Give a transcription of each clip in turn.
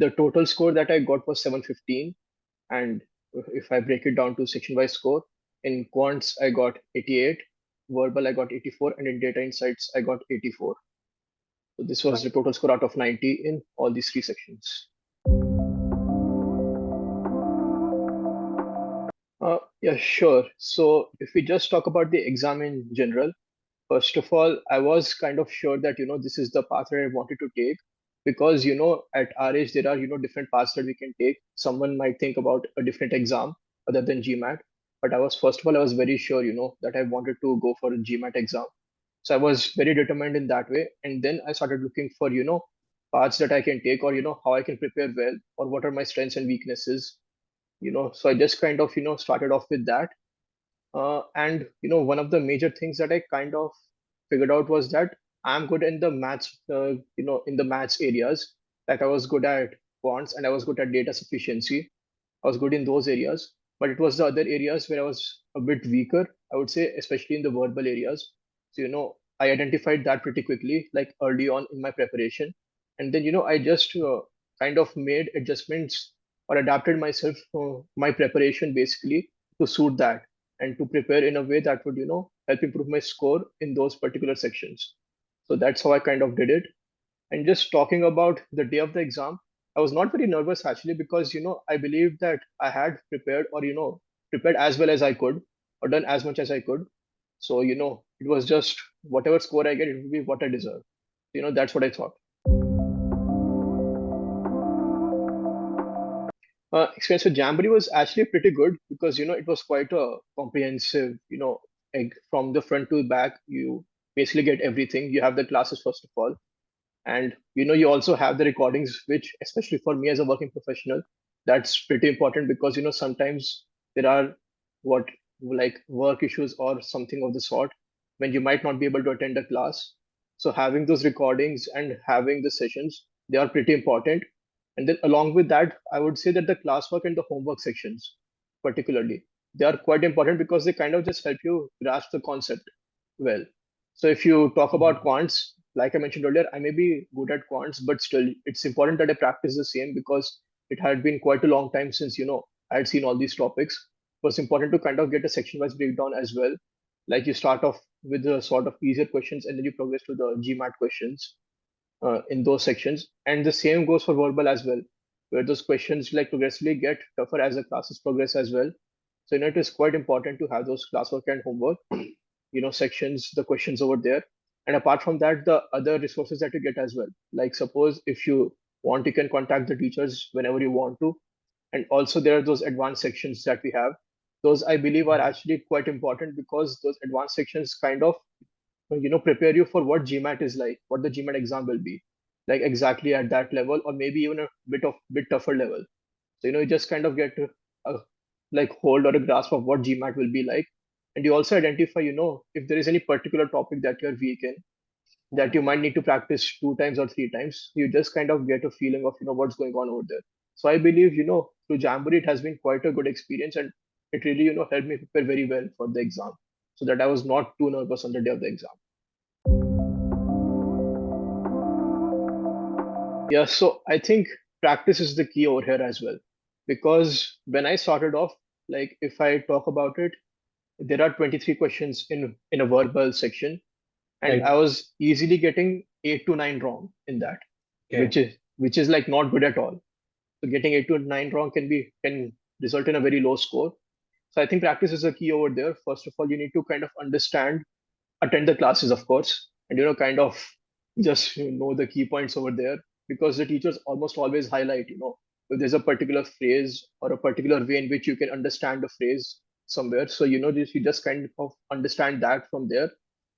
the total score that I got was 715. And if I break it down to section-wise score, in quants I got 88, verbal I got 84, and in data insights I got 84. So this was the total score out of 90 in all these three sections. Yeah, sure. So if we just talk about the exam in general, first of all, I was kind of sure that, this is the path that I wanted to take because, at our age, there are, different paths that we can take. Someone might think about a different exam other than GMAT. But first of all, I was very sure, that I wanted to go for a GMAT exam. So I was very determined in that way. And then I started looking for, paths that I can take or, how I can prepare well or what are my strengths and weaknesses, So I just kind of, started off with that. And one of the major things that I kind of figured out was that I'm good in the maths, in the maths areas. Like I was good at quants and I was good at data sufficiency. I was good in those areas, but it was the other areas where I was a bit weaker, I would say, especially in the verbal areas. So, I identified that pretty quickly, like early on in my preparation. And then, I just kind of made adjustments or adapted myself, my preparation basically to suit that and to prepare in a way that would, help improve my score in those particular sections. So that's how I kind of did it. And just talking about the day of the exam, I was not very nervous actually because I believed that I had prepared or prepared as well as I could or done as much as I could. So it was just whatever score I get, it will be what I deserve. That's what I thought. Experience with Jamboree was actually pretty good because it was quite a comprehensive, from the front to back. You basically get everything. You have the classes first of all, and you also have the recordings, which especially for me as a working professional, that's pretty important because sometimes there are what like work issues or something of the sort when you might not be able to attend a class. So having those recordings and having the sessions, they are pretty important. And then along with that, I would say that the classwork and the homework sections particularly, they are quite important because they kind of just help you grasp the concept well. So if you talk about quants, like I mentioned earlier, I may be good at quants, but still it's important that I practice the same because it had been quite a long time since I had seen all these topics. It was important to kind of get a section wise breakdown as well. Like you start off with the sort of easier questions and then you progress to the GMAT questions in those sections. And the same goes for verbal as well, where those questions like progressively get tougher as the classes progress as well. So it is quite important to have those classwork and homework, sections, the questions over there. And apart from that, the other resources that you get as well. Like suppose if you want, you can contact the teachers whenever you want to. And also there are those advanced sections that we have. Those I believe are actually quite important because those advanced sections kind of prepare you for what GMAT is like, what the GMAT exam will be like exactly at that level, or maybe even a bit tougher level. So you just kind of get a like hold or a grasp of what GMAT will be like, and you also identify if there is any particular topic that you're weak in that you might need to practice two times or three times. You just kind of get a feeling of what's going on over there. So I believe through Jamboree it has been quite a good experience, and it really helped me prepare very well for the exam, so that I was not too nervous on the day of the exam. Yeah, so I think practice is the key over here as well. Because when I started off, like if I talk about it, there are 23 questions in a verbal section, and I Right. was easily getting 8 to 9 wrong in that, Okay. which is like not good at all. So getting 8 to 9 wrong can result in a very low score. So I think practice is a key over there. First of all, you need to kind of understand, attend the classes, of course, and kind of just know the key points over there because the teachers almost always highlight, if there's a particular phrase or a particular way in which you can understand the phrase somewhere. So this you just kind of understand that from there,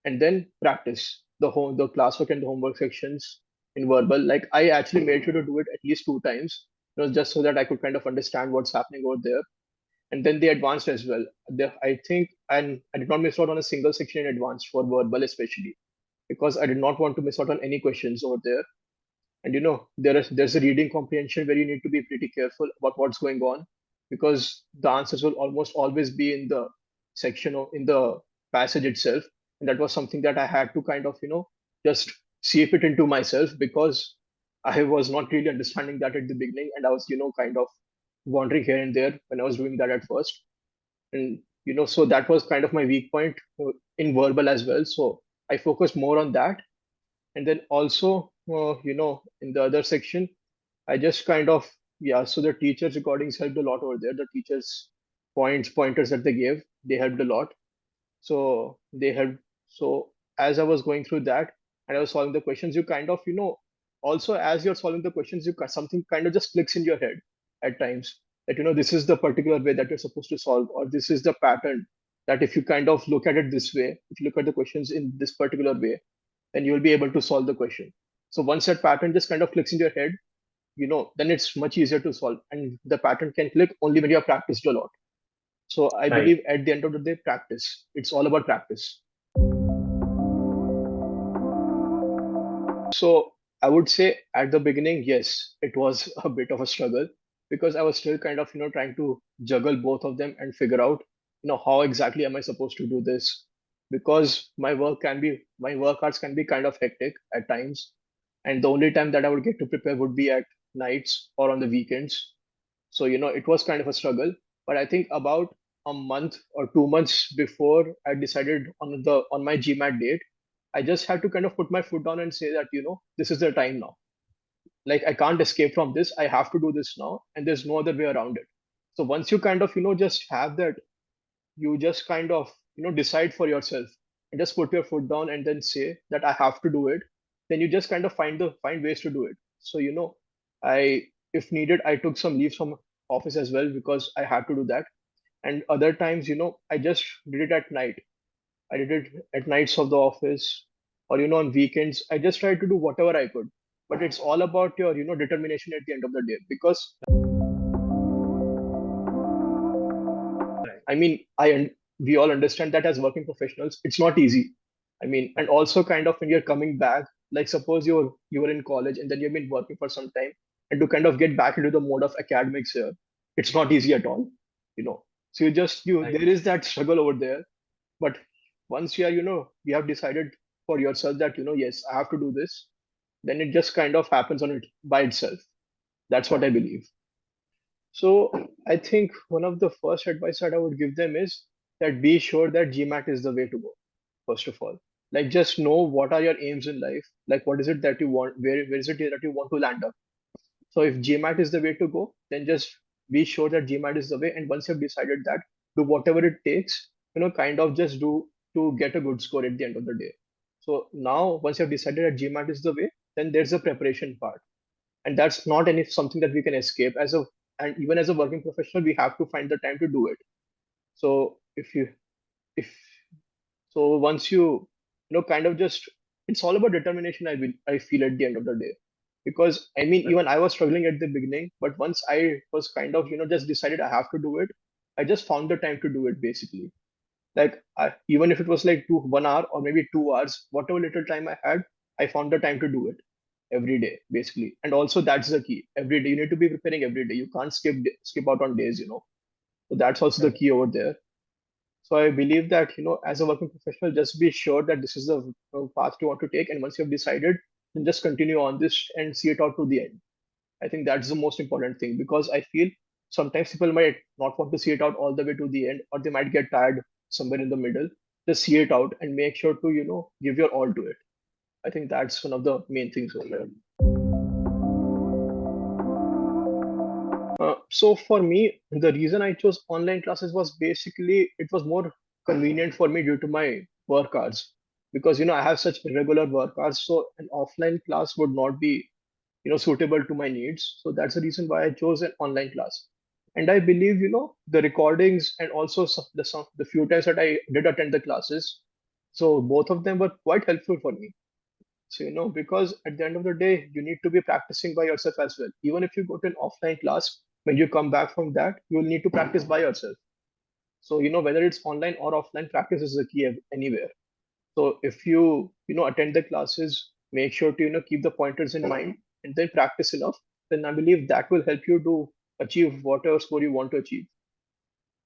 and then practice the classwork and the homework sections in verbal. Like I actually made sure to do it at least two times, just so that I could kind of understand what's happening over there. And then they advanced as well. I think, and I did not miss out on a single section in advanced for verbal, especially because I did not want to miss out on any questions over there. And there's a reading comprehension where you need to be pretty careful about what's going on because the answers will almost always be in the section or in the passage itself. And that was something that I had to kind of just seep it into myself because I was not really understanding that at the beginning, and I was, kind of wandering here and there when I was doing that at first. And, so that was kind of my weak point in verbal as well. So I focused more on that. And then also, in the other section, I just kind of, yeah, so the teachers' recordings helped a lot over there. The teachers' pointers that they gave, they helped a lot. So they helped. So as I was going through that and I was solving the questions, you kind of, also as you're solving the questions, something kind of just clicks in your head at times that, this is the particular way that you're supposed to solve, or this is the pattern that if you kind of look at it this way, if you look at the questions in this particular way, then you'll be able to solve the question. So once that pattern just kind of clicks in your head, then it's much easier to solve. And the pattern can click only when you have practiced a lot. So I Right. believe at the end of the day, practice. It's all about practice. So I would say at the beginning, yes, it was a bit of a struggle because I was still kind of, trying to juggle both of them and figure out, how exactly am I supposed to do this? Because my work hours can be kind of hectic at times. And the only time that I would get to prepare would be at nights or on the weekends. So, it was kind of a struggle. But I think about a month or 2 months before I decided on my GMAT date, I just had to kind of put my foot down and say that, this is the time now. Like I can't escape from this. I have to do this now, and there's no other way around it. So once you kind of, just have that, you just kind of, decide for yourself and just put your foot down and then say that I have to do it. Then you just kind of find ways to do it. So, I if needed, I took some leaves from office as well because I had to do that. And other times, I just did it at night. I did it at nights of the office or, on weekends. I just tried to do whatever I could. But it's all about your, determination at the end of the day. Because I mean, we all understand that as working professionals, it's not easy. I mean, and also kind of when you're coming back, like suppose you were in college and then you've been working for some time, and to kind of get back into the mode of academics here, it's not easy at all, you know. So Right. there is that struggle over there. But once you have decided for yourself that, yes, I have to do this, then it just kind of happens on it by itself. That's what I believe. So I think one of the first advice that I would give them is that be sure that GMAT is the way to go, first of all. Like just know what are your aims in life, like what is it that you want, where is it that you want to land up. So if GMAT is the way to go, then just be sure that GMAT is the way. And once you've decided that, do whatever it takes, kind of just do to get a good score at the end of the day. So now once you've decided that GMAT is the way, then there's a preparation part, and that's not any something that we can escape as a, and even as a working professional we have to find the time to do it. So if so once kind of just, it's all about determination. I feel at the end of the day, because I mean, Right. even I was struggling at the beginning, but once I was kind of just decided I have to do it, I just found the time to do it basically. Like even if it was like 1 hour or maybe 2 hours, whatever little time I had, I found the time to do it every day basically. And also that's the key. Every day you need to be preparing every day. You can't skip out on days. So that's also the Right. key over there. So I believe that as a working professional, just be sure that this is the path you want to take, and once you have decided, then just continue on this and see it out to the end. I think that's the most important thing, because I feel sometimes people might not want to see it out all the way to the end, or they might get tired somewhere in the middle. Just see it out and make sure to give your all to it. I think that's one of the main things over there. So for me, the reason I chose online classes was basically it was more convenient for me due to my work hours, because I have such irregular work hours, so an offline class would not be suitable to my needs. So that's the reason why I chose an online class. And I believe the recordings and also the few times that I did attend the classes, so both of them were quite helpful for me. So, because at the end of the day, you need to be practicing by yourself as well. Even if you go to an offline class, when you come back from that, you will need to practice by yourself. So, whether it's online or offline, practice is the key anywhere. So if you attend the classes, make sure to, keep the pointers in mind and then practice enough, then I believe that will help you to achieve whatever score you want to achieve.